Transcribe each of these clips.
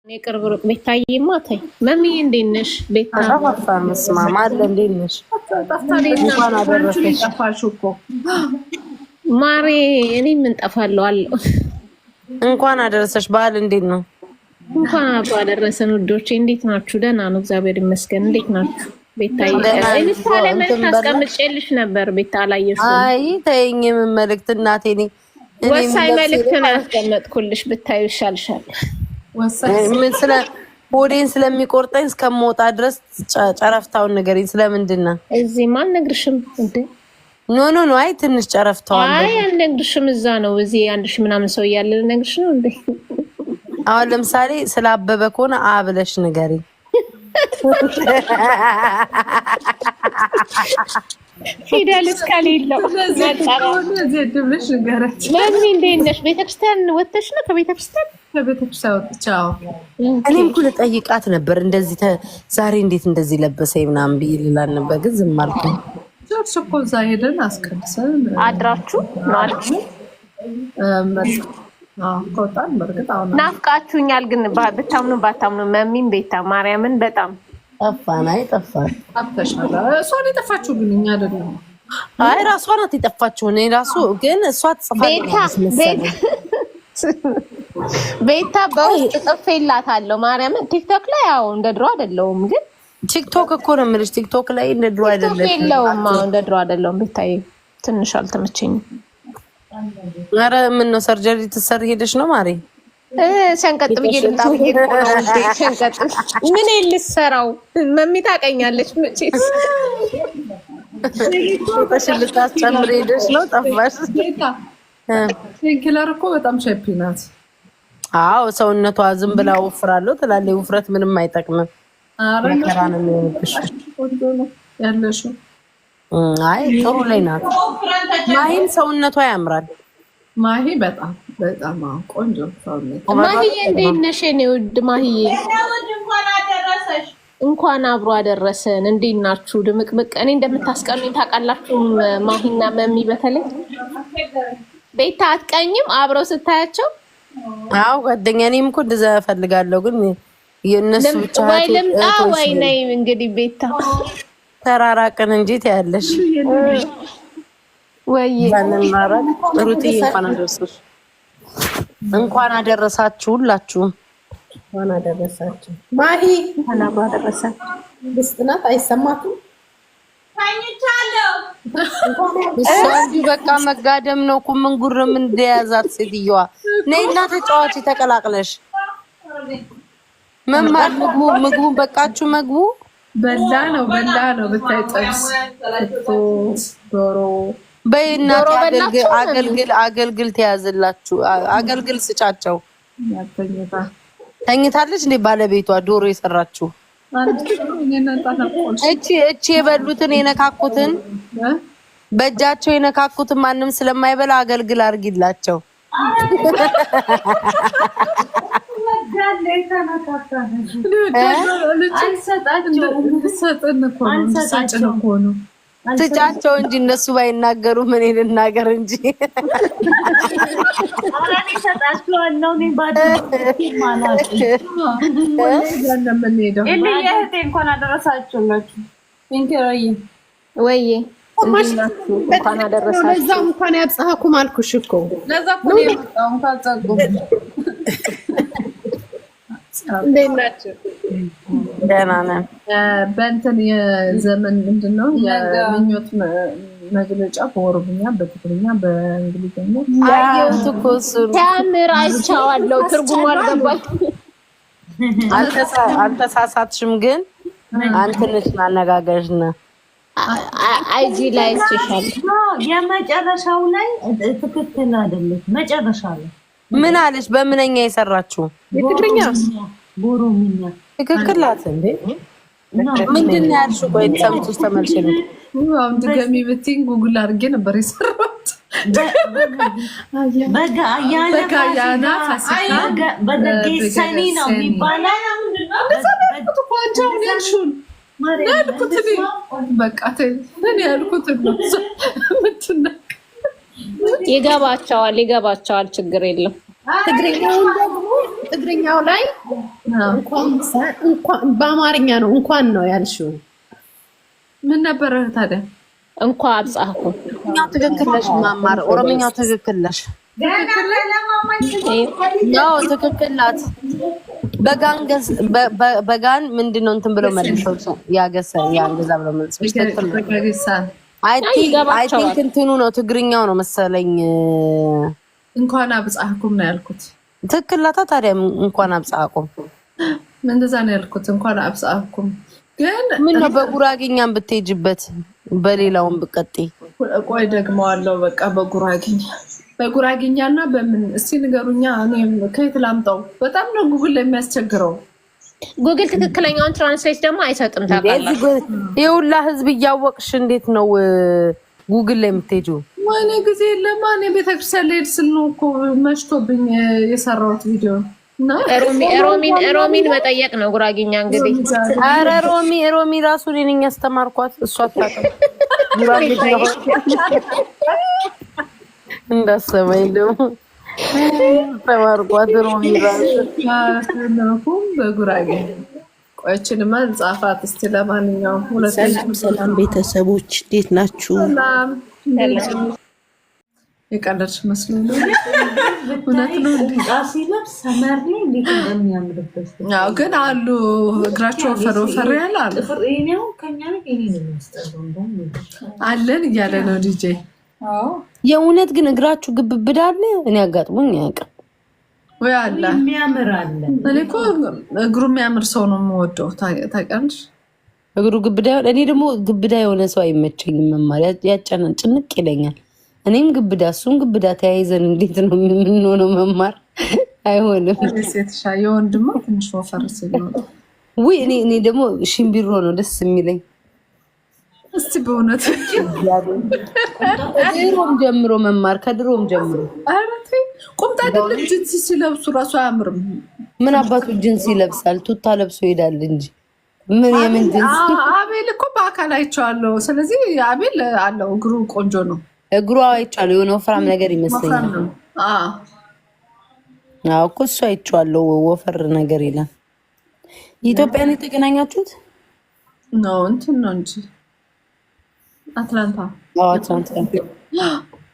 የቅርብ ሩቅ ቤታዬማ ተይ መሚ እንዴት ነሽ? ቤታ መስማማ አለ እንዴት ነሽ? እንኳን አደረሰሽ ማሬ። እኔ ምን ጠፋለሁ አለው። እንኳን አደረሰሽ። በዓል እንዴት ነው? እንኳን አብሮ አደረሰን ውዶቼ። እንዴት ናችሁ? ደህና ነው እግዚአብሔር ይመስገን። እንዴት ናችሁ? ቤታዬ ኢንስታሌ መልዕክት አስቀምጬልሽ ነበር። ቤታ አላየሽም? አይ ተይኝ። ምን መልዕክት እናቴ ነኝ ወሳኝ መልዕክት ነው ያስቀመጥኩልሽ። ብታዩ ይሻልሻል። ምን ስለ ሆዴን ስለሚቆርጠኝ እስከምወጣ ድረስ ጨረፍታውን ንገሪኝ። ስለምንድን ነው? እዚህ ማን ነግርሽም እንዴ? ኖ አይ ትንሽ ጨረፍታውን አይ አልነግርሽም። እዛ ነው እዚህ 1000 ምናምን ሰው እያለ ልነግርሽ ነው እንዴ? አሁን ለምሳሌ ስላበበ ከሆነ ብለሽ ንገሪኝ። ፊደል እስከሌለው ለምን እንዴት ነሽ? ቤተክርስቲያን ወጥተሽ ነው? ከቤተክርስቲያን ወጥቻው። እኔም እኮ ልጠይቃት ነበር እንደዚህ ዛሬ እንዴት እንደዚህ ለበሰ ምናምን ብዬ ልላን ነበር፣ ግን ዝም አልኩኝ። ቸርች እኮ እዛ ሄደን አስቀድሰን አድራችሁ ነው አይደል? ቆጣን በርግጥ አሁን ናፍቃችሁኛል። ግን ብታምኑ ባታምኑ መሚን ቤታ ማርያምን በጣም ጠፋን። አይ ጠፋን። አፍተሻለ። እሷ ነው የጠፋችው፣ ግን እኛ አይደለም። አይ ራሷ ናት የጠፋችው። እኔ ራሱ ግን እሷ ቤታ በውስጥ ጽፌላታለሁ ማርያምን። ቲክቶክ ላይ ያው እንደ ድሮ አይደለሁም፣ ግን ቲክቶክ እኮ ነው የምልሽ። ቲክቶክ ላይ እንደ ድሮ አይደለም የለውም። እንደ ድሮ አይደለሁም። ቤታዬ ትንሽ አልተመቸኝም። ኧረ ምን ነው ሰርጀሪ ትሰሪ ሄደሽ ነው ማሪ? ሸንቀጥ ብዬ ልምጣ ብዬ ነው እንዴ? ሸንቀጥ ምን ልሰራው? መሚ ታውቀኛለች መቼስ። ተሽልጣት ጨምሬ ሄደሽ ነው ጠፋሽ? ኪለር እኮ በጣም ሸፒ ናት። አዎ ሰውነቷ ዝም ብላ ወፍራለሁ ትላለች። ውፍረት ምንም አይጠቅምም። መከራ ነው የሚሆንብሽ ያለሽው። አይ ጥሩ ላይ ናት። ማሂም ሰውነቷ ያምራል። ማሂ በጣም ቆንጆ ሰውነት። ማሂዬ እንዴት ነሽ የኔ ውድ ማሂዬ? እንኳን አብሮ አደረሰን። እንዴት ናችሁ? ድምቅምቅ። እኔ እንደምታስቀኑኝ ታውቃላችሁ። ማሂና መሚ በተለይ ቤታ አትቀኝም አብረው ስታያቸው? አዎ ጓደኛ። እኔም እኮ እንደዛ እፈልጋለሁ፣ ግን የእነሱ ብቻ ወይ ልምጣ ወይ ነይ። እንግዲህ ቤታ ተራራቅን እንጂ ታያለሽ። ወይ ባንማራቅ ሩቲ እንኳን አደረሰሽ። እንኳን አደረሳችሁ ሁላችሁም። እንኳን አደረሳችሁ። ማሂ እንኳን አብሮ አደረሰን። ብስጥናት አይሰማትም? ታኝቻለሁ። እሷ በቃ መጋደም ነው እኮ። ምን ጉርም እንደያዛት ሴትዮዋ። ነይና ተጫዋች ተቀላቅለሽ መማር። ምግቡ በቃችሁ? ምግቡ በላ ነው ብታይ ጥብስ፣ ዶሮ በእናት አገልግል ተያዝላችሁ። አገልግል ስጫቸው። ተኝታለች እንዴ ባለቤቷ? ዶሮ የሰራችሁ እቺ የበሉትን የነካኩትን በእጃቸው የነካኩትን ማንም ስለማይበላ አገልግል አርጊላቸው። ስጫቸው እንጂ እነሱ ባይናገሩ ምን ልናገር እንጂ። እንኳን አደረሳችሁላችሁ። ወይ እንኳን አደረሳችሁ። ለዛ እንኳን ያብጽሐኩም አልኩሽ እኮ። ለዛ እኮ ነው የመጣው። እንኳን ጸጉ እንዴት ናችሁ? ደህና ነን። በእንትን የዘመን ምንድን ነው የምኞት መግለጫ በኦሮምኛ፣ በትግርኛ፣ በእንግሊዝኛ አየሁት እኮ እሱን። ተምር አይቻዋለሁ። ትርጉሙ አልገባኝ። አልተሳሳትሽም፣ ግን አንተንሽ አነጋገርሽ ነው አይጂ ላይ ስፔሻል የመጨረሻው ላይ ትክክል አይደለም። መጨረሻ ላይ ምን አለሽ? በምንኛ የሰራችሁ? የትግርኛ በኦሮምኛ ትክክል ናት እንዴ? ምንድን ነው ያልሽው? ቆይ ሰምተሽ ተመልሽ ነው። አሁን ድገሚ ብትይኝ ጉግል አድርጌ ነበር የሰራሁት። በጋያና ፋሲካ በደጌሰኒ ነው የሚባለው። ያልኩት በቃ እኔ ያልኩት ይገባቸዋል። ችግር የለም። ትግርኛውን ደግሞ ትግርኛው ላይ እንኳን በአማርኛ ነው እንኳን ነው ያልሽው። ምን ነበረ ታዲያ? እንኳን አብጻኩ እኛው ትክክል ነሽ ማማር፣ ኦሮምኛው ትክክል ነሽ። ያው ትክክል ናት። በጋን ምንድነው እንትን ብለው መልሰው ያገሰ ያንገዛ ብለው መልሰው አይ ቲንክ እንትኑ ነው ትግርኛው ነው መሰለኝ። እንኳን አብጻኩም ነው ያልኩት። ትክክል ናታ። ታዲያ እንኳን አብጻኩም እንደዛ ነው ያልኩት። እንኳን አብጻኩም ግን ምን ነው በጉራጌኛም ብትሄጂበት በሌላውም ብትቀጥይ። ቆይ ደግመዋለሁ። በቃ በጉራጌኛና በምን እስቲ ንገሩኛ። እኔም ከየት ላምጣው? በጣም ነው ጉግል የሚያስቸግረው። ጉግል ትክክለኛውን ትራንስሌት ደግሞ አይሰጥም። ታውቃለህ? ይኸውላ ህዝብ እያወቅሽ እንዴት ነው ጉግል ላይ የምትሄጂው? ወይኔ ጊዜ ለማን ቤተክርስቲያን ልሄድ ስል ነው እኮ መሽቶብኝ የሰራሁት ቪዲዮ እና ሮሚን መጠየቅ ነው ጉራጌኛ እንግዲህ። ኧረ ሮሚ ራሱ እኔ ነኝ ያስተማርኳት። እሷ አታውቅም ጉራጌኛ እንዳሰማኝ ደግሞ ተማርኳት። ሮሚ ራሱ ነው በጉራጌ። ቆይችንማ ጻፋት እስቲ። ለማንኛውም ሰላም ቤተሰቦች እንዴት ናችሁ? ሰላም የቀለድሽ መስሎኝ ነው። እውነት ነው ሲለብስ ሰመር ላይ እንዴት እንደሚያምርበት። አዎ ግን አሉ እግራቸው ወፈር ያለ አሉ። ፍሬኔው ከኛ ነው አለን እያለ ነው ዲጄ። የእውነት ግን እግራችሁ ግብብዳ አለ? እኔ አጋጥሞኝ አያውቅም። ወይ አለ የሚያምር አለ። እኔ እኮ እግሩ የሚያምር ሰው ነው የምወደው። ታውቂያለሽ? እግሩ ግብዳ። እኔ ደግሞ ግብዳ የሆነ ሰው አይመቸኝም። መማር ያጫናል፣ ጭንቅ ይለኛል። እኔም ግብዳ እሱም ግብዳ ተያይዘን እንዴት ነው የምንሆነው? መማር አይሆንም። ሴትሻ የወንድማ ትንሽ ወፈር ሲል ነው። ውይ እኔ ደግሞ ሽምቢሮ ነው ደስ የሚለኝ። እስቲ በእውነት ከድሮም ጀምሮ መማር ከድሮም ጀምሮ አረቴ ቁምጣ አይደለም ጅንስ ሲለብሱ ራሱ አያምርም። ምን አባቱ ጅንስ ይለብሳል? ቱታ ለብሶ ይሄዳል እንጂ ምን የምን ጅንስ። አቤል እኮ በአካል አይቼዋለሁ። ስለዚህ አቤል አለው እግሩ ቆንጆ ነው። እግሩ አይቼዋለሁ። የሆነ ወፍራም ነገር ይመስለኛል። አዎ እኮ እሱ አይቼዋለሁ። ወፈር ነገር ይላል። ኢትዮጵያን የተገናኛችሁት ነው እንትን ነው እንጂ አትላንታ።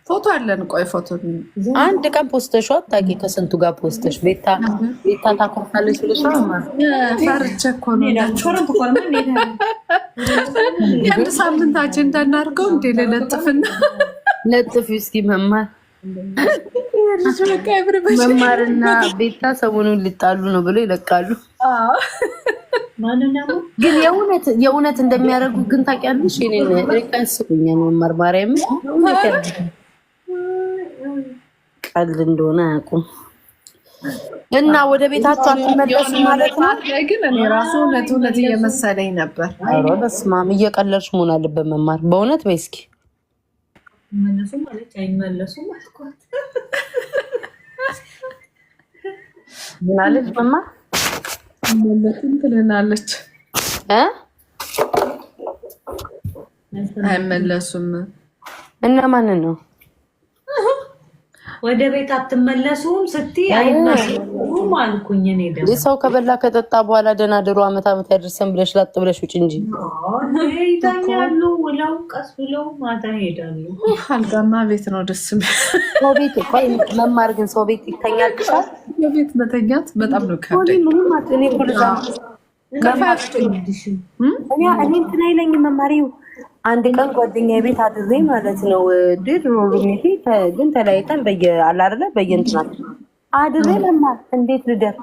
ፎቶ አለን። ቆይ ፎቶ አንድ ቀን ፖስተሽ አታውቂ? ከስንቱ ጋር ፖስተሽ ቤታ ታኮርፋለች ብለሽ ፈርቼ እኮ ነው። የአንድ ሳምንት አጀንዳ እናድርገው እንዴ? ለለጥፍና ለጥፊ እስኪ መማርና ቤታ ሰሞኑን ሊጣሉ ነው ብሎ ይለቃሉ። ግን የእውነት እንደሚያደርጉ ግን ታውቂያለሽ? ያስቁኛል። መማር ማርያም ቀልድ እንደሆነ አያውቁም። እና ወደ ቤታቸው አትመለሱ ማለት ነው። ግን እኔ ራሱ እውነት እየመሰለኝ ነበር። ኧረ በስመ አብ እየቀለድሽ መሆን አለበት መማር። በእውነት በይ እስኪ ምን አለች መማር? ትልናለች አይመለሱም። እና ማንን ነው ወደ ቤት አትመለሱም ስትይ አይመለሱም አልኩኝ። እኔ ደግሞ ሰው ከበላ ከጠጣ በኋላ ደህና ድሮ አመት ያደርሰን ብለሽ ላጥ ብለሽ ውጭ እንጂ ይተኛሉ። ውለው ቀስ ብለው ማታ ሄዳሉ። አልጋማ ቤት ነው ደስ የሚል። ሰው ቤት ቆይ መማር ግን ሰው ቤት ይተኛል። ቤት መተኛት በጣም ነው ከብደኝ። እኔ እንትን አይለኝም መማሪው። አንድ ቀን ጓደኛ ቤት አድሬ ማለት ነው ድሮ ሩሜቴ ግን ተለያይተን በየአላርለ በየእንትናት አድሬ መማር እንዴት ልደር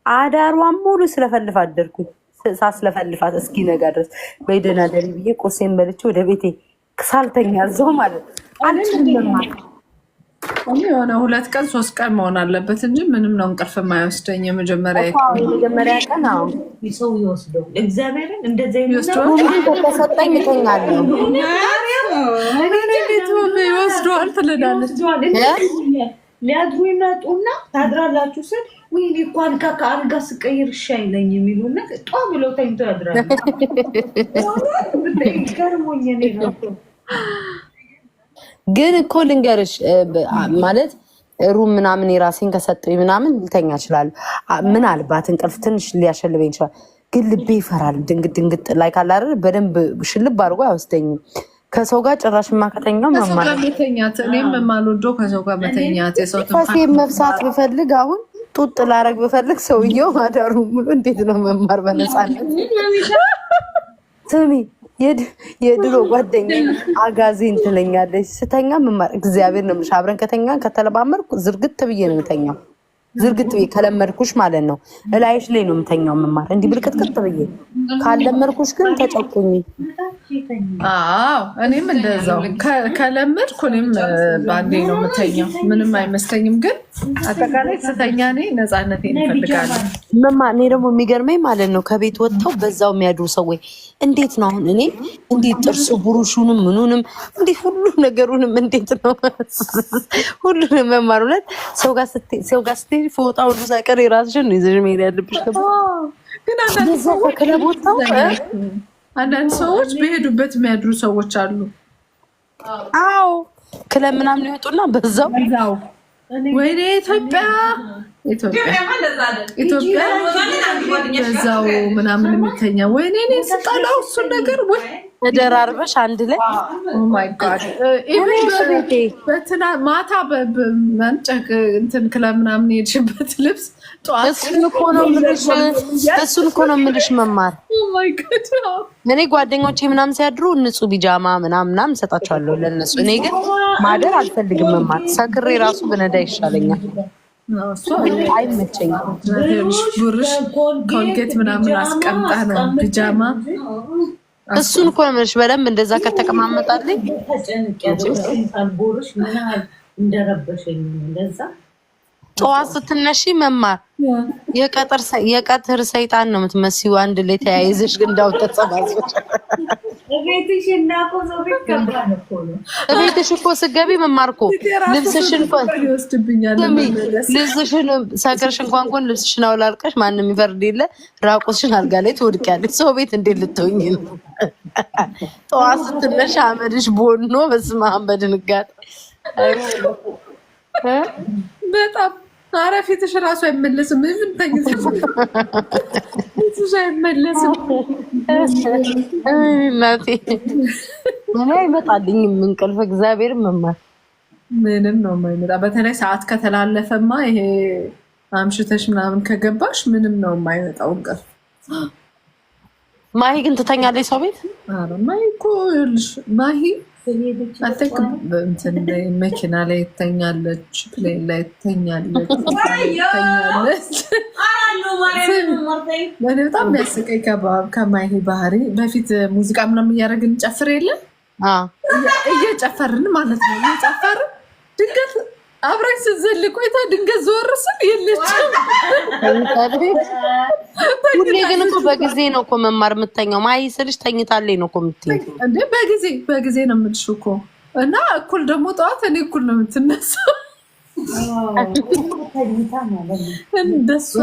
አዳሯን ሙሉ ስለፈልፍ አደርኩኝ። ሳስለፈልፋት እስኪ ነጋ ድረስ በይደና ደሪ ብዬ ቁርሴን በልቼ ወደ ቤቴ ሳልተኛ እዛው ማለት የሆነ 2 ቀን 3 ቀን መሆን አለበት እንጂ ምንም ነው እንቅልፍ የማይወስደኝ። የመጀመሪያ ቀን ሰው ይወስደው እግዚአብሔርን እንደዚህ ተሰጠኝ እተኛለሁ። ይወስደዋል ትልላለች። ሊያድሩ ይመጡና ታድራላችሁ ስል ወይኔ እኮ አልጋ ከአልጋ ስቀይር እሺ አይለኝ የሚሉና ጧ ብለው ተኝቶ ያድራሉ። ገርሞኝ ነው። ግን እኮ ልንገርሽ ማለት ሩም ምናምን የራሴን ከሰጠኝ ምናምን ልተኛ እችላለሁ። ምናልባት እንቅልፍ ትንሽ ሊያሸልበኝ ይችላል፣ ግን ልቤ ይፈራል። ድንግጥ ላይ ካለ አይደል በደንብ ሽልብ አድርጎ አይወስደኝም። ከሰው ጋር ጭራሽማ ከተኛው መተኛት እኔም የማልወደው ከሰው ጋር መተኛት። የሰው ትንፋሴ መብሳት ብፈልግ አሁን ጡጥ ላረግ ብፈልግ ሰውየው ማዳሩ ሙሉ እንዴት ነው መማር በነፃነት? ስሚ የድሮ ጓደኛ አጋዜን ትለኛለች ስተኛ መማር። እግዚአብሔር ነው የምልሽ አብረን ከተኛን ከተለማመድኩ ዝርግት ብዬ ነው የምተኛው። ዝርግት ብዬ ከለመድኩሽ ማለት ነው እላይሽ ላይ ነው የምተኛው መማር። እንዲህ ብልቅጥቅጥ ብዬ ካለመድኩሽ ግን ተጨቁኝ። አዎ እኔም እንደዛው ከለመድኩ እኔም ባንዴ ነው የምተኛው። ምንም አይመስለኝም። ግን አጠቃላይ ስተኛ እኔ ነፃነቴን እፈልጋለሁ። እኔ ደግሞ የሚገርመኝ ማለት ነው ከቤት ወጥተው በዛው የሚያድሩ ሰዎች እንዴት ነው አሁን እኔ እንዴት ጥርስ ብሩሹንም ምኑንም እንዴት ሁሉ ነገሩንም እንዴት ነው ሁሉንም መማር እውነት ሰው ጋር ስትሄጂ ፎጣ ሁሉ ሳይቀር የራስሽን ነው ይዘሽ መሄድ ያለብሽ። ግን አንዳንድ ሰዎች በሄዱበት የሚያድሩ ሰዎች አሉ። አዎ ክለብ ምናምን ይወጡና በዛው ወይኔ ኢትዮጵያ በዛው ምናምን የሚተኛ ወይኔ እኔ ስጠላው እሱን ነገር ወይ ተደራርበሽ አንድ ላይ ማታ በመንጨቅ እንትን ክለብ ምናምን የሄድሽበት ልብስ እሱን እኮ ነው የምልሽ መማር። እኔ ጓደኞቼ ምናምን ሲያድሩ ንጹህ ቢጃማ ምናምን እሰጣቸዋለሁ ለእነሱ። እኔ ግን ማደር አልፈልግም መማር። ሰክሬ ራሱ ብነዳ ይሻለኛል። አይመቸኝም። ብርሽ ኮልጌት ምናምን አስቀምጣ ነው ቢጃማ። እሱን እኮ ነው የምልሽ በደንብ እንደዛ ከተቀማመጣልኝ እንደረበሸኝ እንደዛ ጠዋት ስትነሺ መማር የቀትር ሰይጣን ነው የምትመስዪው። አንድ ላይ ተያይዘሽ ግን እንዳውተጸባዝሽ ቤትሽ እኮ ስገቢ መማር እኮ ልብስሽን ሰክርሽ እንኳን ልብስሽን አውላልቀሽ ማንም ይፈርድ የለ ራቁትሽን አልጋ ላይ ትወድቂያለሽ። ሰው ቤት እንዴት ልትሆኝ ነው? ጠዋት ስትነሺ አመድሽ ቦኖ በስመ አብ በድንጋጤ በጣም ኧረ ፊትሽ እራሱ አይመለስም። ምን ተኝተሽ ፊትሽ አይመለስም። እናቴ እኔ አይመጣልኝም እንቅልፍ እግዚአብሔር መማር ምንም ነው የማይመጣ። በተለይ ሰዓት ከተላለፈማ ይሄ አምሽተሽ ምናምን ከገባሽ ምንም ነው የማይመጣው እንቅልፍ። ማሂ ግን ትተኛለች ሰው ቤት? ኧረ ማሂ እኮ ይኸውልሽ ማሂ አትክ እንትን መኪና ላይ ትተኛለች፣ ፕሌን ላይ ትተኛለች። እኔ በጣም የሚያስቀኝ ከማሂ ባህሪ በፊት ሙዚቃ ምናምን እያደረግን ጨፍር የለ እየጨፈርን ማለት ነው እየጨፈርን ድንገት አብረን ስትዘል ቆይታ ድንገት ዞር ስል የለችም። ሁሌ ግን እኮ በጊዜ ነው እኮ መማር የምተኛው። ማሂ ስልሽ ተኝታለች ነው እኮ የምትይው እንዴ? በጊዜ ነው የምልሽ እኮ። እና እኩል ደግሞ ጠዋት እኔ እኩል ነው የምትነሳው።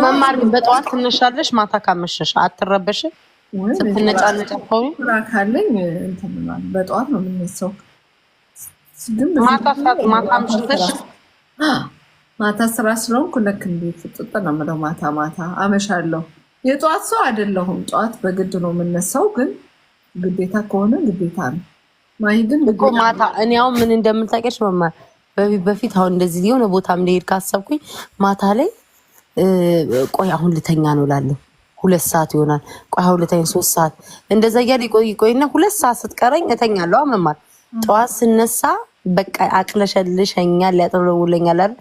መማር በጠዋት ትነሻለሽ፣ ማታ ካመሸሽ አትረበሽም? ስትነጫነጫ ስራ ካለኝ በጠዋት ነው የምነሳው። ማታ አምሽተሽ ማታ ስራ ስለሆንኩ ልክ እንደ ፍጥጥ ነው የምለው። ማታ አመሻለሁ። የጠዋት ሰው አይደለሁም። ጠዋት በግድ ነው የምነሳው፣ ግን ግዴታ ከሆነ ግዴታ ነው። ማሂ ግን ማታ እኔ አሁን ምን እንደምታውቂያለሽ መማር በፊት አሁን እንደዚህ የሆነ ቦታም እንደሄድ ካሰብኩኝ ማታ ላይ ቆይ አሁን ልተኛ ነው እላለሁ። 2 ሰዓት ይሆናል። ቆይ አሁን ልተኛ 3 ሰዓት እንደዛ እያለ ይቆይና 2 ሰዓት ስትቀረኝ እተኛለሁ። መማር ጠዋት ስነሳ በቃ አቅለሸልሸኛል፣ ያጥለውለኛል አይደል?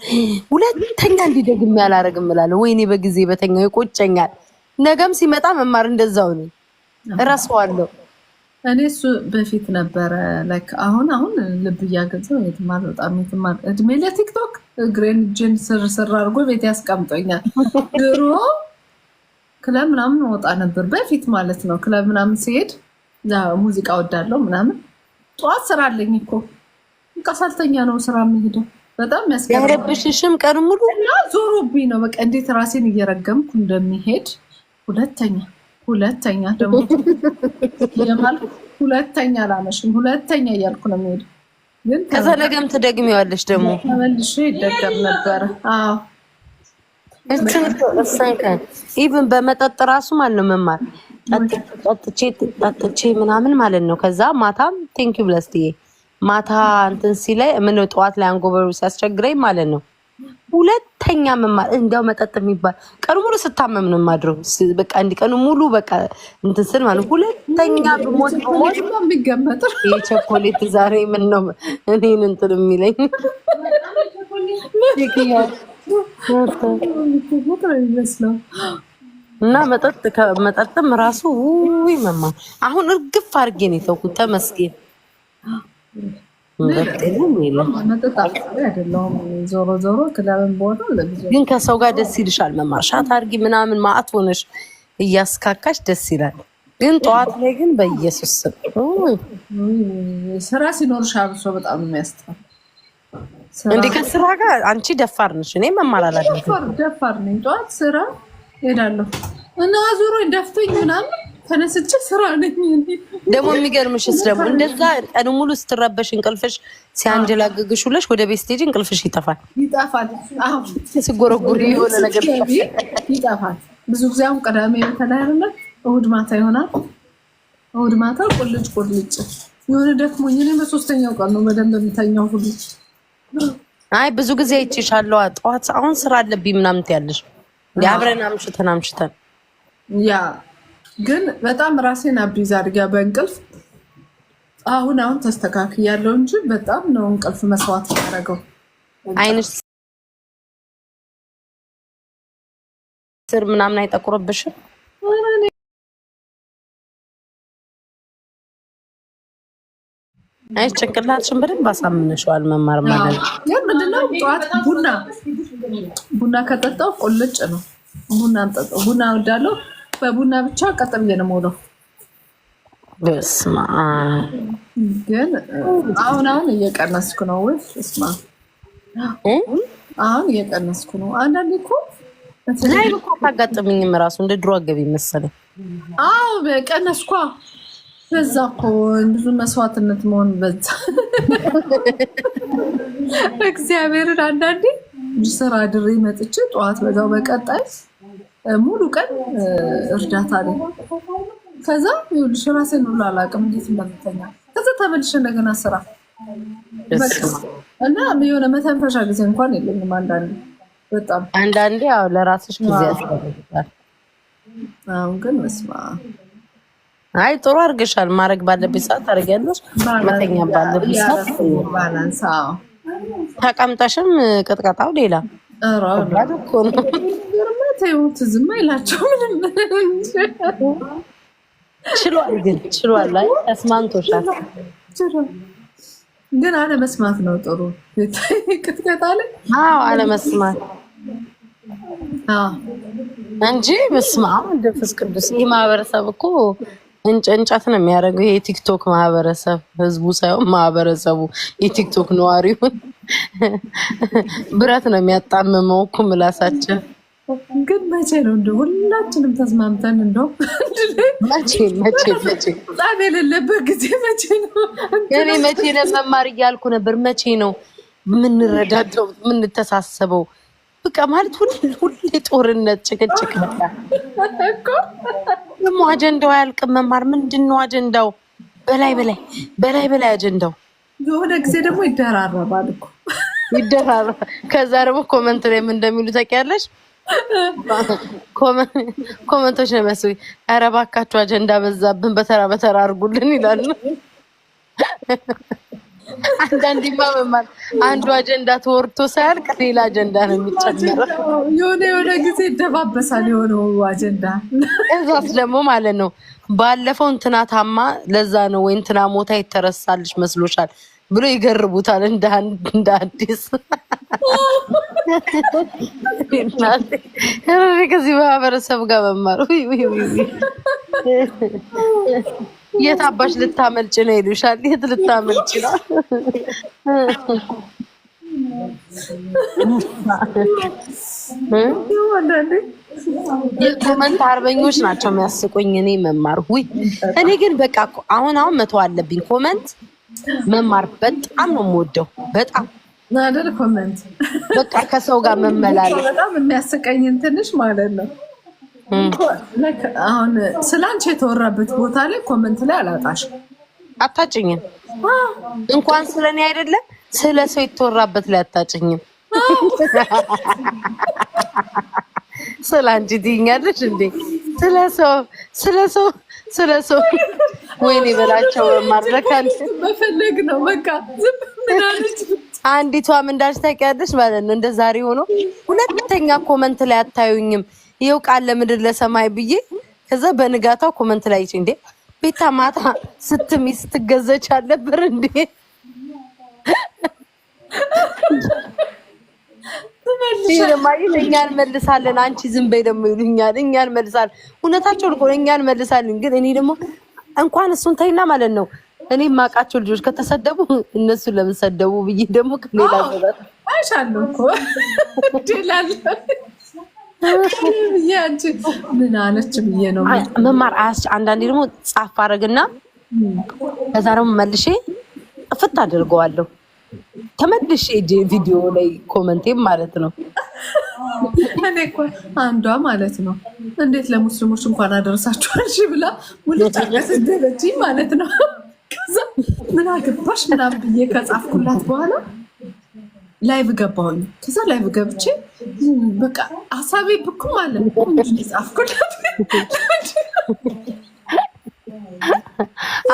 ሁለተኛ እንዲደግም ያላረግም እላለሁ። ወይኔ በጊዜ በተኛው ይቆጨኛል። ነገም ሲመጣ መማር እንደዛው ነው፣ እረሳዋለሁ። እኔ እሱ በፊት ነበረ ላይክ አሁን ልብ እያገዘው የትማር በጣም የትማር እድሜ ለቲክቶክ እግሬን እጄን ስር አድርጎ ቤት ያስቀምጦኛል። ድሮ ክለብ ምናምን ወጣ ነበር በፊት ማለት ነው። ክለብ ምናምን ሲሄድ ሙዚቃ ወዳለው ምናምን ጠዋት ስራ አለኝ እኮ ሳልተኛ ነው ስራ የምሄደው። በጣም ያስገርምሽም ቀን ሙሉ እና ዞሮብኝ ነው በቃ እንዴት ራሴን እየረገምኩ እንደሚሄድ። ሁለተኛ ደግሞ የማል ሁለተኛ አላመሽም፣ ሁለተኛ እያልኩ ነው የምሄደው። ግን ከዛ ነገም ትደግሚዋለሽ ደግሞ ተመልሼ ይደገም ነበር። አዎ ኢቭን በመጠጥ ራሱ ማለት ነው መማር ጠጥቼ ምናምን ማለት ነው። ከዛ ማታም ቴንክ ዩ ብለስትዬ ማታ እንትን ሲላይ ምን ጠዋት ላይ አንጎበሩ ሲያስቸግረኝ ማለት ነው ሁለተኛ መማር እንዲያው መጠጥ የሚባል ቀኑ ሙሉ ስታመም ነው የማድረው። በቃ እንዲህ ቀኑ ሙሉ በቃ እንትን ስል ማለት ሁለተኛ ብሞት የሚገመጥ የቸኮሌት ዛሬ ምን ነው እኔን እንትን የሚለኝ እና መጠጥም ራሱ ውይ መማር አሁን እርግፍ አድርጌ ነው የተውኩት። ተመስገን ዞሮ ዞሮ ክለብን ቦታ ግን ከሰው ጋር ደስ ይልሻል መማር ሻት አድርጊ ምናምን ማአት ሆነሽ እያስካካሽ ደስ ይላል። ግን ጠዋት ላይ ግን በኢየሱስ ስራ ሲኖርሽ አብሶ በጣም የሚያስጠላው እንዴ ከስራ ጋር አንቺ ደፋር ነሽ። እኔ መማር አላደረኩም። ደፋር ነኝ። ጠዋት ስራ ሄዳለሁ እና ዞሮ ደፍቶኝ ምናምን ተነስቼ ስራ ነኝ። ደግሞ የሚገርምሽስ ደግሞ እንደዛ ቀኑ ሙሉ ስትረበሽ እንቅልፍሽ ሲያንጀላግግሽ ውለሽ ወደ ቤት ስትሄጂ እንቅልፍሽ ይጠፋል። አዎ ሲጎረጉሪ የሆነ ነገር ይጠፋል። ብዙ ጊዜ አሁን ቅዳሜ ተላያለ እሑድ ማታ ይሆናል። እሑድ ማታ ቁልጭ የሆነ ደክሞኝ እኔ በሶስተኛው ቀን ነው በደንብ የምተኛው ሁሉ። አይ ብዙ ጊዜ አይቼሻለሁ። ጠዋት አሁን ስራ አለብኝ ምናምን ትያለሽ። አብረን አምሽተን ያ ግን በጣም ራሴን አብሪዝ አድርጋ በእንቅልፍ አሁን ተስተካክያለሁ እንጂ በጣም ነው እንቅልፍ መስዋዕት ያደረገው። አይንሽ ስር ምናምን አይጠቁርብሽም? አይ ጭንቅላትሽን በደንብ አሳምነሽዋል መማር ማለት ነው። ምንድነው ጠዋት ቡና ከጠጣው ቁልጭ ነው። ቡና ወዳለው በቡና ብቻ ቀጥም የነሞለው በስማ ግን አሁን እየቀነስኩ ነው። ወይ እስማ አሁን እየቀነስኩ ነው። አንዳንዴ እኮ ላይ እኮ ታጋጥምኝም ራሱ እንደ ድሮ አገቢ መሰለኝ። አዎ በቀነስኳ በዛ እኮ ብዙ መስዋዕትነት መሆን በዛ። እግዚአብሔርን አንዳንዴ ስራ ድሬ መጥቼ ጠዋት በዛው በቀጣይ ሙሉ ቀን እርዳታ ላይ ከዛ ይኸውልሽ ራሴን ሁሉ አላውቅም እንዴት እንደምተኛ። ከዛ ተመልሼ እንደገና ስራ እና የሆነ መተንፈሻ ጊዜ እንኳን የለኝም። በጣም አንዳንዴ ያው ለራስሽ ጊዜ ያስፈልጋል። አሁን ግን መስማ አይ ጥሩ አድርገሻል። ማድረግ ባለብሽ ሰዓት ታደርጊያለሽ፣ መተኛ ባለብሽ ሰዓት ባላንስ። ተቀምጠሽም ቅጥቀጣው ሌላ አራዳ እኮ ነው። ተይውት ዝም አይላቸው ምንም ችሏል ላይ ተስማምቶሻል። ግን አለመስማት ነው ጥሩ። ቅጥቀጣ ላይ አለመስማት እንጂ በስመ አብ መንፈስ ቅዱስ። ይህ ማህበረሰብ እኮ እንጨት ነው የሚያደርገው። ይሄ የቲክቶክ ማህበረሰብ ህዝቡ ሳይሆን ማህበረሰቡ የቲክቶክ ነዋሪውን ብረት ነው የሚያጣምመው እኮ ምላሳችን። ግን መቼ ነው እንደው ሁላችንም ተስማምተን እንደው መቼ ጣም የሌለበት ጊዜ መቼ ነው? እኔ መቼ ነው መማር እያልኩ ነበር። መቼ ነው የምንረዳዳው የምንተሳሰበው? በቃ ማለት ሁሌ ጦርነት፣ ጭቅጭቅ በቃ ደግሞ አጀንዳው አያልቅም። መማር ምንድን ነው አጀንዳው? በላይ አጀንዳው የሆነ ጊዜ ደግሞ ይደራረባል እኮ ከዛ ደግሞ ኮመንት ላይ ምን እንደሚሉ ታውቂያለሽ? ኮመንቶች ነው የሚያስቡኝ። ኧረ እባካችሁ አጀንዳ በዛብን፣ በተራ አድርጉልን ይላሉ። አንዳንዴማ መማር አንዱ አጀንዳ ተወርቶ ሳያልቅ ሌላ አጀንዳ ነው የሚጨምረው። የሆነ ጊዜ ይደባበሳል የሆነው አጀንዳ። እዛስ ደግሞ ማለት ነው ባለፈው እንትና ታማ ለዛ ነው ወይ እንትና ሞታ ይተረሳልሽ መስሎሻል ብሎ ይገርቡታል እንደ አዲስ። ከዚህ ማህበረሰብ ጋር መማር የት አባሽ ልታመልጭ ነው ይሉሻል። የት ልታመልጭ ነው? የኮመንት አርበኞች ናቸው የሚያስቁኝ። እኔ መማር እኔ ግን በቃ አሁን መተው አለብኝ ኮመንት። መማር በጣም ነው የምወደው። በጣም ናደር ኮሜንት በቃ ከሰው ጋር መመላለስ በጣም የሚያስቀኝን ትንሽ ማለት ነው። አሁን ስላንቺ የተወራበት ቦታ ላይ ኮሜንት ላይ አላጣሽ አታጭኝም። እንኳን ስለኔ አይደለም ስለ ሰው የተወራበት ላይ አታጭኝም። ስላንቺ ትይኛለሽ እንዴ? ስለ ሰው ወይኔ በላቸው ማድረግ በፈለግ ነው በቃ ዝም ብላለች። አንዲቷም እንዳልሽ ታውቂያለሽ ማለት ነው እንደ ዛሬ ሆኖ ሁለተኛ ኮመንት ላይ አታዩኝም ይኸው ቃል ለምድር ለሰማይ ብዬ ከዛ በንጋታው ኮመንት ላይ እንዴ ቤታ ማታ ስትሚ ስትገዘች አልነበር እንዴ? እኛን መልሳለን አንቺ ዝም በይ ደግሞ ይሉኛል። እኛን መልሳለን እውነታቸው ልቆ እኛን መልሳለን። ግን እኔ ደግሞ እንኳን እሱን ተይና ማለት ነው እኔ ማቃቸው ልጆች ከተሰደቡ እነሱ ለምን ሰደቡ ብዬ ደግሞ ከሌላ ዘበት አይሻለሁ እኮ ዲላል ያንቺ ምን አለች ብዬ ነው መማር አንዳንዴ ደግሞ ጻፍ አደረግና ከዛ ደግሞ መልሼ ፍት አድርገዋለሁ። ተመልሼ ቪዲዮ ላይ ኮሜንቴም ማለት ነው እኔ እኮ አንዷ ማለት ነው እንዴት ለሙስሊሞች እንኳን አደረሳችሁ እሺ ብላ ሙልጭ አስደረችኝ ማለት ነው። ከዛ ምን አገባሽ ምናምን ብዬ ከጻፍኩላት በኋላ ላይቭ ገባሁኝ። ከዛ ላይቭ ገብቼ በቃ ሀሳቤ ብኩም አለ እንዴ ጻፍኩላት።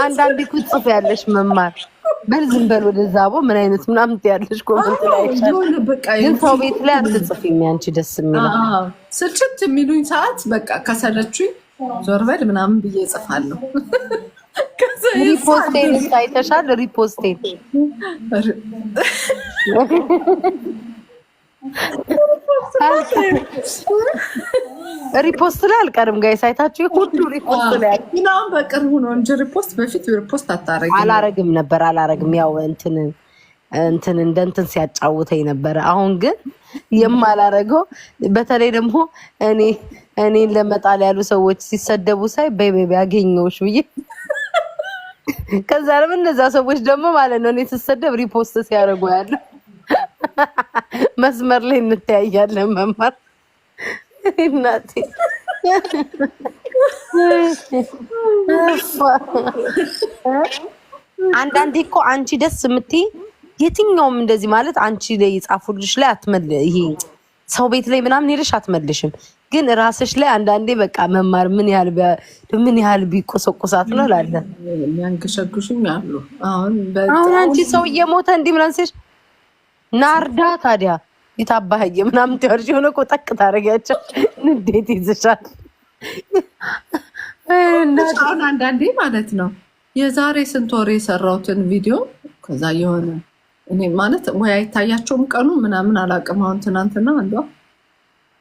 አንዳንዴ እኮ ጽፌያለሽ መማር በል ዝም በል ወደዛ ቦ ምን አይነት ምናምን ትያለሽ ኮሜንት ላይ ግን ሰው ቤት ላይ አትጽፊም። ያንቺ ደስ የሚለው ስልችት የሚሉኝ ሰዓት በቃ ከሰለችኝ ዞር በል ምናምን ብዬ እጽፋለሁ። ሪፖስቴን አይተሻል? ሪፖስቴን ሪፖስት ላይ አልቀርም ጋይስ አይታችሁ ሁሉ ሪፖስት ላይ ነው። በቅርቡ ነው እንጂ ሪፖስት በፊት ሪፖስት አላረግም ነበር። ያው እንትን እንደ እንትን ሲያጫውተኝ ነበር። አሁን ግን የማላረገው በተለይ ደግሞ እኔን ለመጣል ያሉ ሰዎች ሲሰደቡ ሳይ በይ ያገኘውሽ ብዬ ከዛ ለምን እነዛ ሰዎች ደግሞ ማለት ነው እኔ ስሰደብ ሪፖስት ሲያደርጉ ያለ መስመር ላይ እንተያያለን መማር እናቴ አንዳንዴ እኮ አንቺ ደስ የምትይ የትኛውም እንደዚህ ማለት አንቺ ላይ የጻፉልሽ ላይ ይሄ ሰው ቤት ላይ ምናምን ሄደሽ አትመልሽም። ግን ራስሽ ላይ አንዳንዴ በቃ መማር ምን ያህል ቢቆሰቁሳት ነው ላለ የሚያንገሸግሹኝ አሉ። አሁን አንቺ ሰው እየሞተ እንዲህ ምናምን ሲሽ ናርዳ ታዲያ የታባህየ ምናምን ትወርጂ ሆነ እኮ ጠቅ ታደርጊያቸው እንዴት ይዝሻል? አሁን አንዳንዴ ማለት ነው የዛሬ ስንት ወር የሰራሁትን ቪዲዮ ከዛ የሆነ እኔ ማለት ወይ አይታያቸውም ቀኑ ምናምን አላውቅም። አሁን ትናንትና አንዷ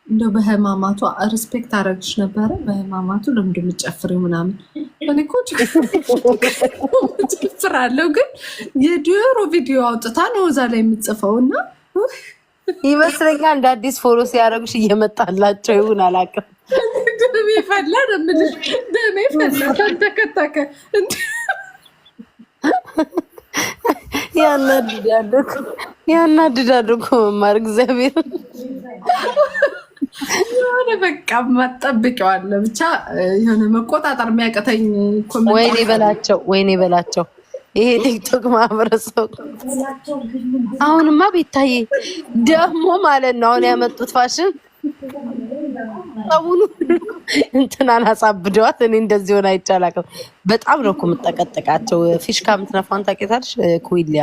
እንደው በህማማቷ ሪስፔክት አደረግሽ ነበረ በህማማቱ ለምንድ የምትጨፍሪው ምናምን እኔ እኮ ጨፍራለሁ ግን የድሮ ቪዲዮ አውጥታ ነው እዛ ላይ የምትጽፈው እና ይመስለኛል እንደ አዲስ ፎሎ ሲያደርጉሽ እየመጣላቸው ይሁን አላውቅም። ደሜ ፈላ ነው የምልሽ ደሜ ፈላ ተንተከተከ እንዴ ያናድዳሉ እኮ መማር እግዚአብሔር የሆነ በቃ ማጠብቂዋለሁ ብቻ የሆነ መቆጣጠር የሚያቀተኝ ወይኔ በላቸው ይሄ ቲክቶክ ማህበረሰብ አሁንማ ቤታዬ ደግሞ ማለት ነው አሁን ያመጡት ፋሽን ሰውኑ እንትናን አሳብደዋት። እኔ እንደዚህ ሆነ አይቻላቅም። በጣም ነው እኮ የምጠቀጠቃቸው። ፊሽካ የምትነፋን ታውቂያታለሽ? ኩይሊያ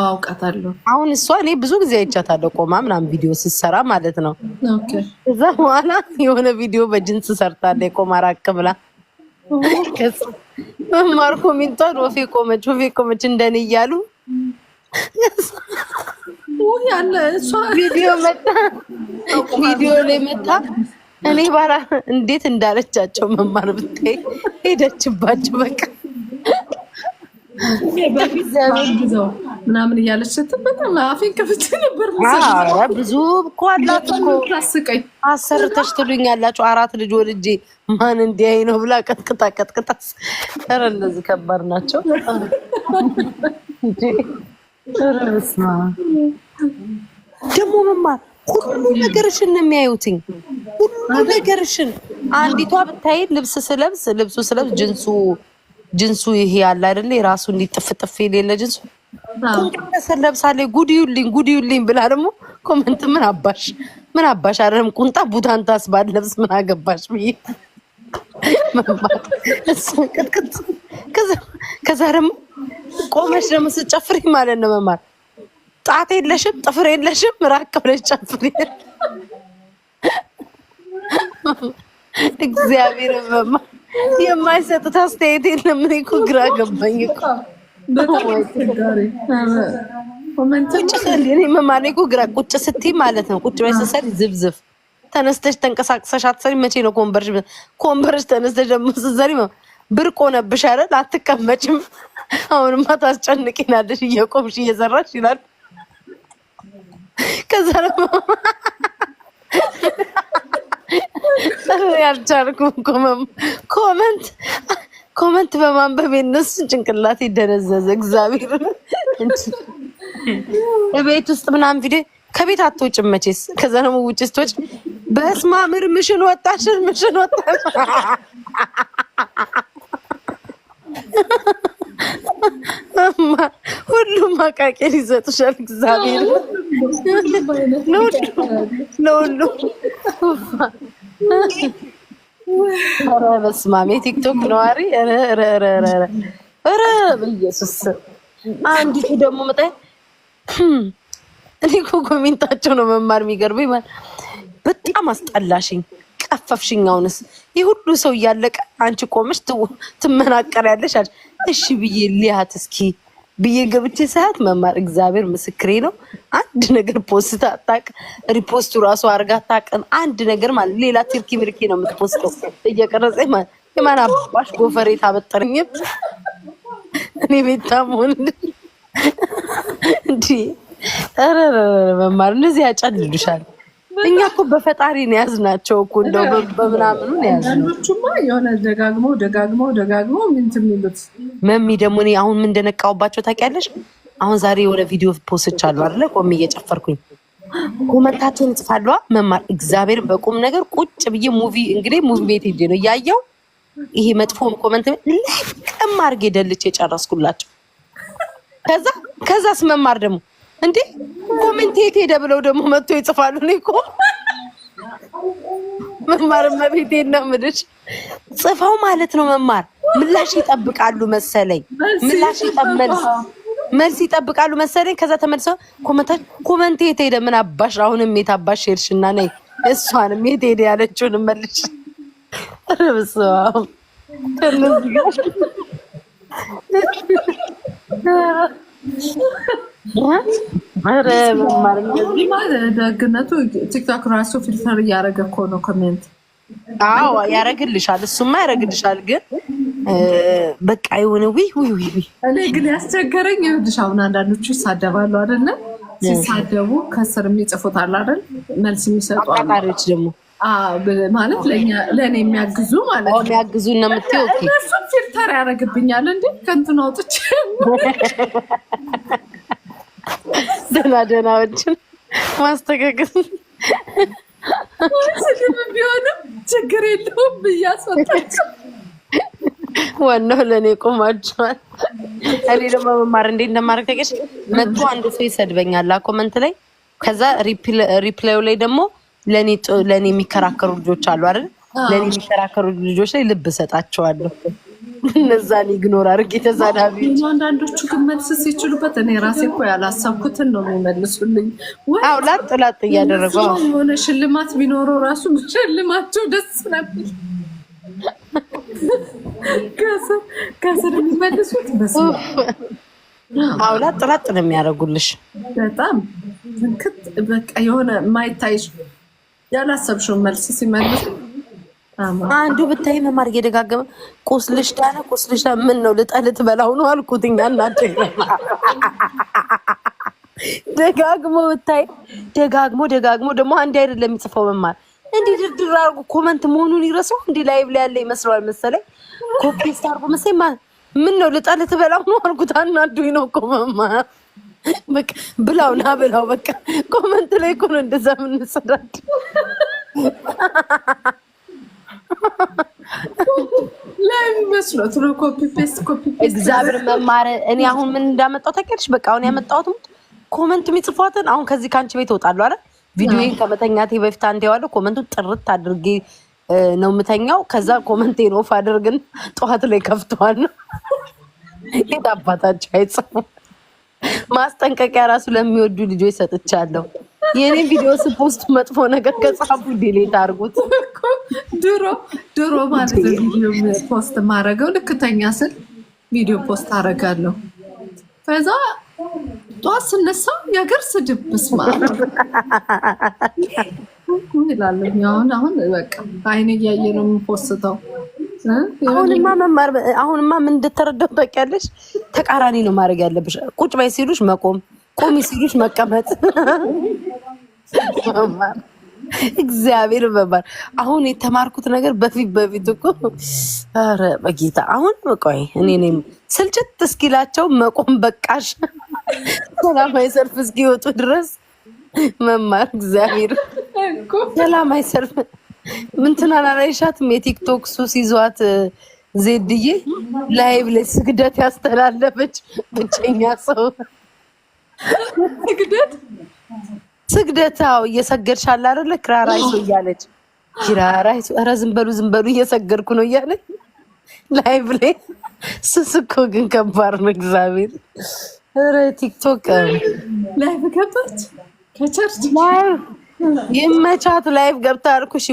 አውቃታለሁ። አሁን እሷ እኔ ብዙ ጊዜ አይቻታለሁ ቆማ ምናምን ቪዲዮ ስትሰራ ማለት ነው። እዛ በኋላ የሆነ ቪዲዮ በጅንስ ሰርታለች ቆማ ራቅ ብላ መማር ኮሜንቷን ወፌ ቆመች እንደኔ እያሉ ቪዲዮ ላይ መጣ። እኔ ባላ እንዴት እንዳለቻቸው መማር ብታይ ሄደችባቸው በቃ ምናምን እያለች ስትል በጣም አፌን ከፍቼ ነበር። ብዙ እኮ አላት እኮ ታስቀኝ አሰርተሽ ትሉኛላችሁ 4 ልጅ ወልጄ ማን እንዲያይ ነው ብላ ቀጥቅጣ ኧረ እነዚህ ከባድ ናቸው። ደግሞ መማር ሁሉ ነገርሽን ነው የሚያዩትኝ። ሁሉ ነገርሽን አንዲቷ ብታይ ልብሱ ስለብስ ጅንሱ ይሄ ያለ አይደለ የራሱ እንዲጥፍጥፍ የሌለ ጅንሱ ቁንጣ ለብሳለች። ጉዲዩልኝ ብላ ደግሞ ኮመንት ምን አባሽ አይደለም ቁንጣ ቡታንታስ ባለብስ ምን አገባሽ ብዬ ከዛ ደግሞ ቆመሽ ደግሞ ስጨፍሪ ማለት ነው መማር ጣት የለሽም ጥፍር የለሽም ራቅ ብለሽ ጨፍሪ። እግዚአብሔር መማር የማይሰጡት አስተያየት የለም። እኔ እኮ ግራ ገባኝ እኮ መማር እኮ ግራ ቁጭ ስትይ ማለት ነው። ቁጭ በይ ስትሰሪ ዝብዝፍ ተነስተሽ ተንቀሳቅሰሽ አትሰሪ። መቼ ነው ኮንበርሽ ተነስተሽ ደግሞ ስትሰሪ ብርቅ ሆነብሽ አይደል? አትቀመጭም። አሁንማ ታስጨንቂናለሽ እየቆምሽ እየሰራሽ ይላል። ከዛ ደግሞ ያልቻልኩም ኮመንት በማንበብ የነሱን ጭንቅላት ይደነዘዘ። እግዚአብሔር ቤት ውስጥ ምናምን ቪዲዮ ከቤት አትወጭም መቼስ። ከዛ ደግሞ ውጭ ስትወጭ በስመ አብ ምሽን ወጣሽ። ሁሉም አቃቄን ይሰጡሻል። እግዚአብሔር ለሁሉም ኧረ በስመ አብ የቲክቶክ ነዋሪ ኧረ በኢየሱስ። አንዲቱ ደግሞ መጣ። እኔ እኮ ኮሜንታቸው ነው መማር የሚገርመኝ ማለት በጣም አስጠላሽኝ፣ ቀፈፍሽኝ። አሁንስ ይህ ሁሉ ሰው እያለቀ አንቺ ቆመሽ ትመናቀሪያለሽ አለች። እሺ ብዬ ሊያት እስኪ ብዬ ገብቼ ሰዓት መማር እግዚአብሔር ምስክሬ ነው። አንድ ነገር ፖስት አታውቅ፣ ሪፖስቱ ራሱ አርጋ አታውቅም። አንድ ነገር ማለት ሌላ ትርኪ ምርኪ ነው የምትፖስተው እየቀረጸኝ ማለት የማን አባሽ ጎፈሬ ታበጠረኝም እኔ ቤታ መሆን እንዲ ኧረ መማር እንደዚህ ያጫልዱሻል። እኛ እኮ በፈጣሪ ነው ያዝናቸው እኮ እንደው በምናምኑ ነው ያዝናቸው። አንዶቹማ የሆነ ደጋግመው ምንትን የሚሉት መሚ ደግሞ እኔ አሁን ምን እንደነቃውባቸው ታውቂያለሽ? አሁን ዛሬ የሆነ ቪዲዮ ፖስት አለው አይደለ? ቆሜ እየጨፈርኩኝ ኮመንታቸውን እጽፋለሁ መማር እግዚአብሔር በቁም ነገር ቁጭ ብዬ ሙቪ ቤት ሄጄ ነው እያየው ይሄ መጥፎም ኮመንት ለቅም አድርጌ ደልቼ የጨረስኩላቸው። ከዛስ መማር ደግሞ እንዴ ኮሜንቴት ሄደ ብለው ደግሞ መጥቶ ይጽፋሉ። እኔ እኮ መማር መቤቴ ነው የምልሽ ጽፈው ማለት ነው መማር ምላሽ ይጠብቃሉ መሰለኝ። መልስ ይጠብቃሉ መሰለኝ። ከዛ ተመልሰው ኮሜንቴት ሄደ ምን አባሽ አሁንም የታባሽ ሄድሽና ነይ እሷንም የት ሄደ ያለችውን መልሽ። ኧረ በስመ አብ ደግነቱ ቲክቶክ ራሱ ፊልተር እያደረገ እኮ ነው ኮሜንት። አዎ ያደርግልሻል፣ እሱማ ያደርግልሻል። ግን በቃ የሆነ ዊ እኔ ግን ያስቸገረኝ ይኸውልሽ አሁን አንዳንዶቹ ይሳደባሉ አይደለ? ሲሳደቡ ከስር የሚጽፉት አለ አይደል? መልስ የሚሰጡ አቃቃሪዎች ደግሞ ማለት ለእኔ የሚያግዙ ማለት ነው። የሚያግዙ እና የምትይው እነሱም ፊልተር ያደርግብኛል እንዴ ከእንትን አውጥቼ ደህናዎችን ማስተካከል ቢሆንም ችግር የለውም ብዬ አስወጣቸው። ዋናው ለእኔ ቆማቸዋል። እኔ ደግሞ መማር እንዴት እንደማደርግ ታውቂያለሽ? መጥቶ አንድ ሰው ይሰድበኛል ኮመንት ላይ። ከዛ ሪፕላዩ ላይ ደግሞ ለእኔ የሚከራከሩ ልጆች አሉ አይደል? ለእኔ የሚከራከሩ ልጆች ላይ ልብ እሰጣቸዋለሁ። እነዛን ኢግኖር አድርጌ ተሳዳቢዎች። አንዳንዶቹ ግን መልስ ሲችሉበት እኔ ራሴ እኮ ያላሰብኩትን ነው የሚመልሱልኝ። አዎ ላጥ እያደረጉ የሆነ ሽልማት ቢኖረው ራሱ ሽልማቸው ደስ ነበር። ከስር የሚመልሱት አዎ ላጥ ነው የሚያደርጉልሽ። በጣም በቃ የሆነ ማይታይሽ ያላሰብሽውን መልስ ሲመልሱ አንዱ ብታይ መማር እየደጋገመ ቁስልሽ ዳነ ምን ነው ልጠልት በላው ነው አልኩትኛ። እናቴ ደጋግሞ ብታይ ደጋግሞ ደግሞ አንድ አይደለም የሚጽፈው መማር እንዲህ ድርድር አድርጎ ኮመንት መሆኑን ይረሳው። እንዲህ ላይቭ ላይ ያለ ይመስለዋል መሰለኝ። ኮፒ ስታርጎ መሰለኝ ምን ነው ልጣል ትበላው ነው አልኩት። አናዱኝ ነው እኮ መማር በቃ ብላው ና ብላው በቃ ኮመንት ላይ እኮ ነው እንደዛ የምንሰዳድ። ላይ መስሎት ነው ኮፒ ፔስት እግዚአብሔር መማር። እኔ አሁን ምን እንዳመጣው ታውቂያለሽ? በቃ አሁን ያመጣሁት ኮመንት የሚጽፏትን አሁን ከዚህ ካንቺ ቤት እወጣለሁ አይደል? ቪዲዮዬን ከመተኛቴ በፊት አንዴ ዋለ ኮመንቱን ጥርት አድርጌ ነው የምተኛው። ከዛ ኮመንቴን ኦፍ አድርግን ጠዋት ላይ ከፍተዋል ነው የታባታቸው አይጽፉም። ማስጠንቀቂያ ራሱ ለሚወዱ ልጆች ሰጥቻለሁ። የኔ ቪዲዮ ስፖስት መጥፎ ነገር ከጻፉ ዲሌት አድርጉት። ድሮ ማለት ቪዲዮ ፖስት ማድረገው ልክተኛ ስል ቪዲዮ ፖስት አደርጋለሁ። ከዛ ጠዋት ስነሳ የሀገር ስድብ በስመ አብ እላለሁ። አሁን በቃ አይኔ እያየ ነው የምፖስተው። አሁንማ ምን እንደተረዳሁ ታውቂያለሽ? ተቃራኒ ነው ማድረግ ያለብሽ። ቁጭ በይ ሲሉሽ መቆም፣ ቆሚ ሲሉሽ መቀመጥ። እግዚአብሔር መማር አሁን የተማርኩት ነገር በፊት እኮ ኧረ በጌታ አሁን ቆይ እኔ ነኝ ስልጭት እስኪላቸው መቆም በቃሽ፣ ሰላማዊ ሰልፍ እስኪወጡ ድረስ መማር። እግዚአብሔር ሰላማዊ ሰልፍ ምንትን አላራይሻትም? የቲክቶክ ሱስ ይዟት ዜድዬ ላይቭ ላይ ስግደት ያስተላለፈች ብቸኛ ሰው ስግደታው እየሰገድሽ አለ አይደለ? ክራራይሶ እያለች ክራራይሶ ኧረ ዝም በሉ እየሰገድኩ ነው እያለች ላይቭ ላይ ሱስ እኮ ግን ከባድ ነው። እግዚአብሔር ኧረ ቲክቶክ ላይቭ ገባች ከቸርች ይመቻት ላይቭ ገብታ አልኩሽ።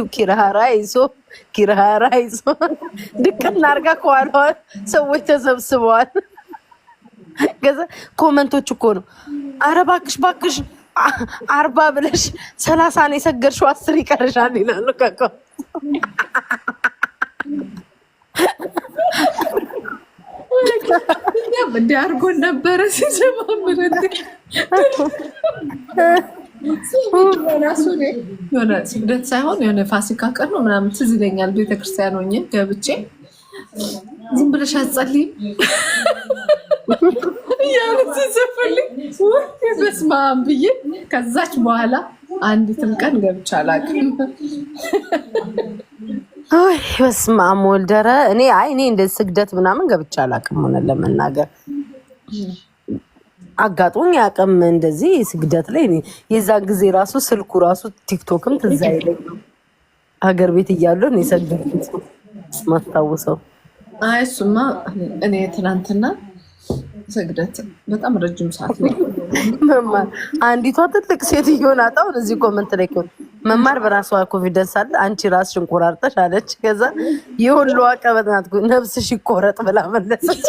ኪራራይሶ ድቅና አድርጋ ከኋላዋ ሰዎች ተሰብስበዋል። ከዛ ኮመንቶች እኮ ነው ኧረ እባክሽ 40 ብለሽ 30 ነው የሰገድሽው 10 ይቀርሻል ይላሉ። ከኮ እንደ አድርጎ ነበረ ሲጀማምር የሆነ ስግደት ሳይሆን የሆነ ፋሲካ ቀን ነው ምናምን ትዝ ይለኛል። ቤተክርስቲያን ሆኜ ገብቼ ዝም ብለሽ አትጸልይም እያሉ ሲዘፍልኝ በስመ አብ ብዬ ከዛች በኋላ አንዲትም ቀን ገብቼ አላውቅም። በስመ አብ ወልደረ እኔ እንደ ስግደት ምናምን ገብቼ አላውቅም። ሆነ ለመናገር አጋጦኝ ያውቅም እንደዚህ ስግደት ላይ የዛን ጊዜ ራሱ ስልኩ ራሱ ቲክቶክም ትዝ አይለኝ ሀገር ቤት እያለሁ ነው የሰገድኩት ማስታውሰው። አይ እሱማ እኔ ትናንትና ስግደት በጣም ረጅም ሰዓት ነው መማር። አንዲቷ ትልቅ ሴትዮ ናት። አሁን እዚህ ኮመንት ላይ መማር በራሷ ኮንፊደንስ አለ፣ አንቺ ራስሽን ቆራርጠሽ አለች። ከዛ የሁሉ አቀበት ናት ነፍስሽ ይቆረጥ ብላ መለሰች።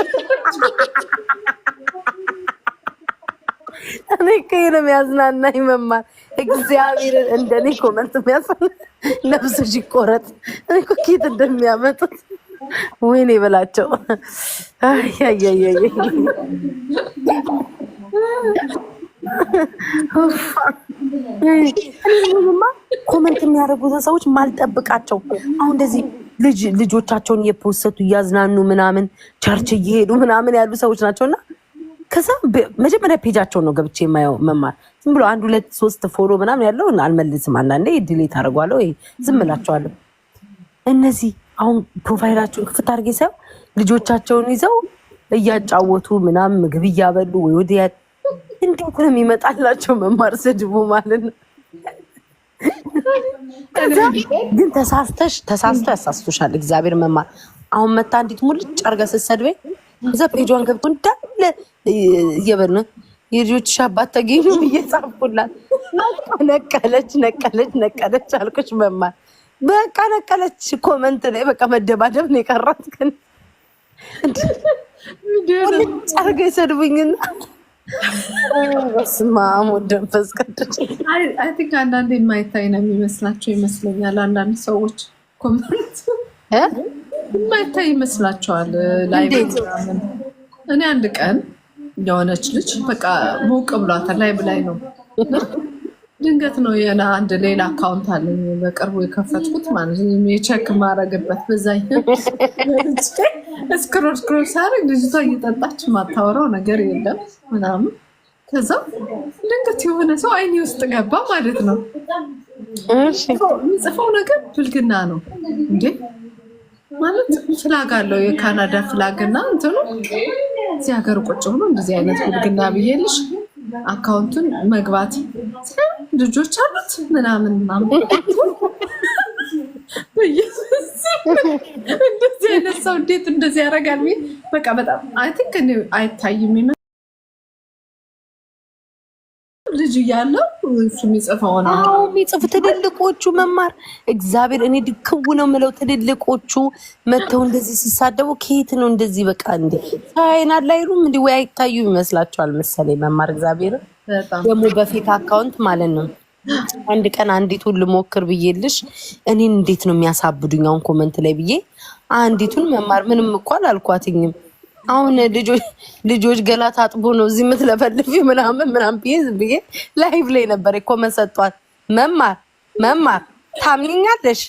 እኔ ከይነ የሚያዝናናኝ መማር እግዚአብሔር እንደኔ ኮመንት የሚያዝናና ነፍስሽ ይቆረጥ እኔ እኮ ኬት እንደሚያመጡት ወይኔ በላቸው። ኮመንት የሚያደርጉትን ሰዎች ማልጠብቃቸው አሁን እንደዚህ ልጆቻቸውን እየፖሰቱ እያዝናኑ ምናምን ቸርች እየሄዱ ምናምን ያሉ ሰዎች ናቸውና ከዛ መጀመሪያ ፔጃቸውን ነው ገብቼ የማየው መማር። ዝም ብሎ 1 2 3 ፎሎ ምናምን ያለው አልመልስም። አንዳንዴ ዲሌት አደርገዋለሁ ወይ ዝም እላቸዋለሁ። እነዚህ አሁን ፕሮፋይላቸውን ክፍት አድርጌ ሳይሆን ልጆቻቸውን ይዘው እያጫወቱ ምናምን ምግብ እያበሉ ወይ ወዲያ እንዴት ነው የሚመጣላቸው መማር ስድቡ ማለት ነው። ከዛ ግን ተሳስተው ያሳስቱሻል። እግዚአብሔር መማር አሁን መታ እንዴት ሙልጭ አድርጋ ስትሰድበኝ እዛ ፔጇን ገብቶ እንዳለ እየበሉ የልጆችሽ አባት ተገኙ ብዬ ጻፍኩላት። ነቀለች አልኩሽ መማር በቃ ነቀለች። ኮመንት ላይ በቃ መደባደብ ነው የቀራት። ግን ጫርገ ይሰድቡኝና በስመ አብ ወመንፈስ ቅዱስ። አይ ቲንክ አንዳንዴ የማይታይ ነው የሚመስላቸው ይመስለኛል። አንዳንድ ሰዎች ኮመንት የማይታይ ይመስላቸዋል። ላይ እኔ አንድ ቀን የሆነች ልጅ በቃ ሞቅ ብሏታል ላይ ብላይ ነው ድንገት ነው የና አንድ ሌላ አካውንት አለኝ በቅርቡ የከፈትኩት ማለት ነው የቼክ ማረግበት በዛኛው ስክሮል ሳረግ ልጅቷ እየጠጣች ማታወራው ነገር የለም ምናምን ከዛ ድንገት የሆነ ሰው አይኔ ውስጥ ገባ ማለት ነው። እሺ የሚጽፈው ነገር ብልግና ነው እንዴ ማለት ፍላግ አለው የካናዳ ፍላግ እና እንትኑ እዚህ ሀገር ቁጭ ብሎ እንደዚህ አይነት ብልግና ብዬልሽ አካውንቱን መግባት ልጆች አሉት ምናምን እንደዚህ አይነት ሰው እንዴት እንደዚህ ያደርጋል? በቃ በጣም አይ ቲንክ አይታይም ልጅ እያለው እሱ የሚጽፈው ነው። አዎ የሚጽፉ ትልልቆቹ መማር እግዚአብሔር እኔ ድክው ነው የምለው። ትልልቆቹ መተው እንደዚህ ሲሳደቡ ከየት ነው እንደዚህ በቃ እንዴ ሳይናል ላይሩም እንዲ ወይ አይታዩ ይመስላችኋል መሰለኝ መማር እግዚአብሔር ደግሞ በፌክ አካውንት ማለት ነው። አንድ ቀን አንዲቱን ልሞክር ብዬልሽ እኔን እንዴት ነው የሚያሳብዱኝ አሁን ኮመንት ላይ ብዬ አንዲቱን መማር ምንም እኮ አላልኳትኝም። አሁን ልጆች ገላ ታጥቦ ነው እዚህ የምትለፈልፊ ምናምን ብዬ ላይቭ ላይ ነበር እኮ መሰጧት። መማር ታምኛለሽ?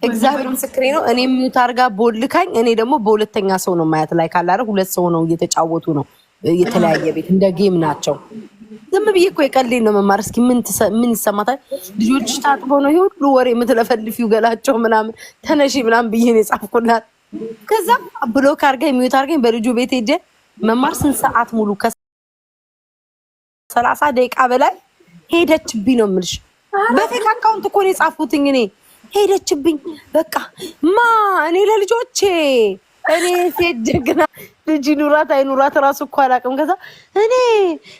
እግዚአብሔር ምስክሬ ነው። እኔ ሚዩት አርጋ ቦልካኝ እኔ ደግሞ በሁለተኛ ሰው ነው ማያት ላይ ካላረ ሁለት ሰው ነው እየተጫወቱ ነው የተለያየ ቤት እንደ ጌም ናቸው። ዝም ብዬ እኮ የቀልዴን ነው መማር። እስኪ ምን ይሰማታል? ልጆች ታጥቦ ነው ይሄ ሁሉ ወሬ የምትለፈልፊው ገላቸው ምናምን ተነሺ ምናምን ብዬ ነው የጻፍኩላት። ከዛ ብሎክ አርገኝ ሚዩት አርገኝ በልጁ ቤት ሄጄ መማር ስንት ሰዓት ሙሉ ከ30 ደቂቃ በላይ ሄደችብኝ ነው የምልሽ። በፌክ አካውንት እኮ ነው የጻፍኩትኝ እኔ ሄደችብኝ። በቃ እኔ ለልጆቼ እኔ ሴት ጀግና ልጅ ኑራት አይኑራት ራሱ እኮ አላውቅም። ከዛ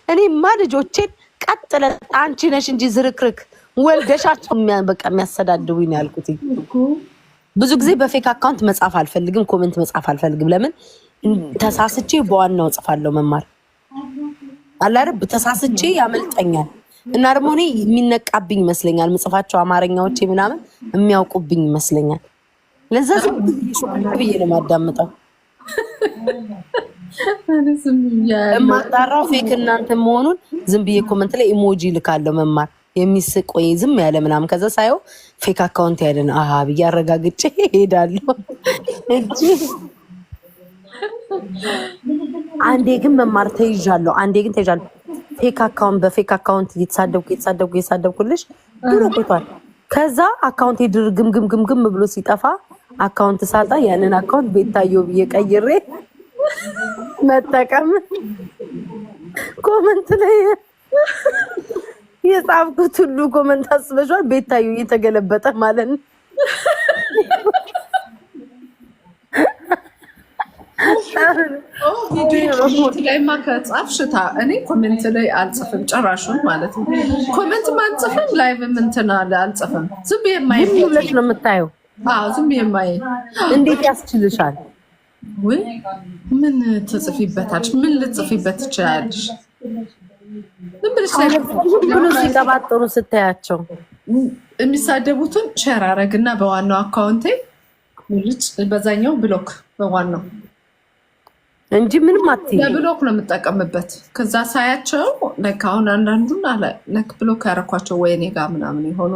እኔማ ልጆቼን ቀጥለ አንቺ ነሽ እንጂ ዝርክርክ ወልደሻቸው በቃ የሚያሰዳድቡኝ ነው ያልኩትኝ። ብዙ ጊዜ በፌክ አካውንት መጻፍ አልፈልግም፣ ኮሜንት መጻፍ አልፈልግም። ለምን ተሳስቼ በዋናው ጽፋለሁ መማር አላረብ ተሳስቼ ያመልጠኛል እና ደግሞ እኔ የሚነቃብኝ ይመስለኛል ምጽፋቸው አማርኛዎች ምናምን የሚያውቁብኝ ይመስለኛል። ለዛ ዝም ብዬ ነው የማዳምጠው። የማጣራው ፌክ እናንተ መሆኑን ዝም ብዬ ኮሜንት ላይ ኢሞጂ ልካለሁ መማር የሚስቅ ወይ ዝም ያለ ምናምን ከዛ ሳየው ፌክ አካውንት ያለ ነው አሃ ብዬ አረጋግጬ ሄዳለሁ እንጂ አንዴ ግን መማር ተይዣለሁ። ፌክ አካውንት በፌክ አካውንት እየተሳደብኩልሽ ድሮ ቆይቷል። ከዛ አካውንቴ ድርግምግምግም ብሎ ሲጠፋ አካውንት ሳጣ ያንን አካውንት ቤታየው ብዬ ቀይሬ መጠቀም ኮመንት ላይ የጻፍኩት ሁሉ ኮመንት አስበሻል ቤታየው እየተገለበጠ ማለት ነው። ላይ ማከጻፍሽታ እኔ ኮሜንት ላይ አልጽፍም ጭራሹን ማለት ነው። ኮሜንት ማንጽፍም ላይቭ እንትና አልጽፍም። ዝም ብዬ የማይብለሽ ነው የምታየው። አዎ ዝም ብዬ የማይ እንዴት ያስችልሻል? ወይ ምን ትጽፊበታለሽ? ምን ልጽፊበት ትችላለሽ? ዝም ብለሽ ብሎ ሲቀባጥሩ ስታያቸው የሚሳደቡትን ሼር አረግና በዋናው አካውንቴ ልጅ በዛኛው ብሎክ በዋናው እንጂ ምንም አትይ ለብሎክ ነው የምጠቀምበት። ከዛ ሳያቸው ለካ አሁን አንዳንዱን አለ ለክ ብሎክ ያረኳቸው ወይኔ ጋር ምናምን ይሆኑ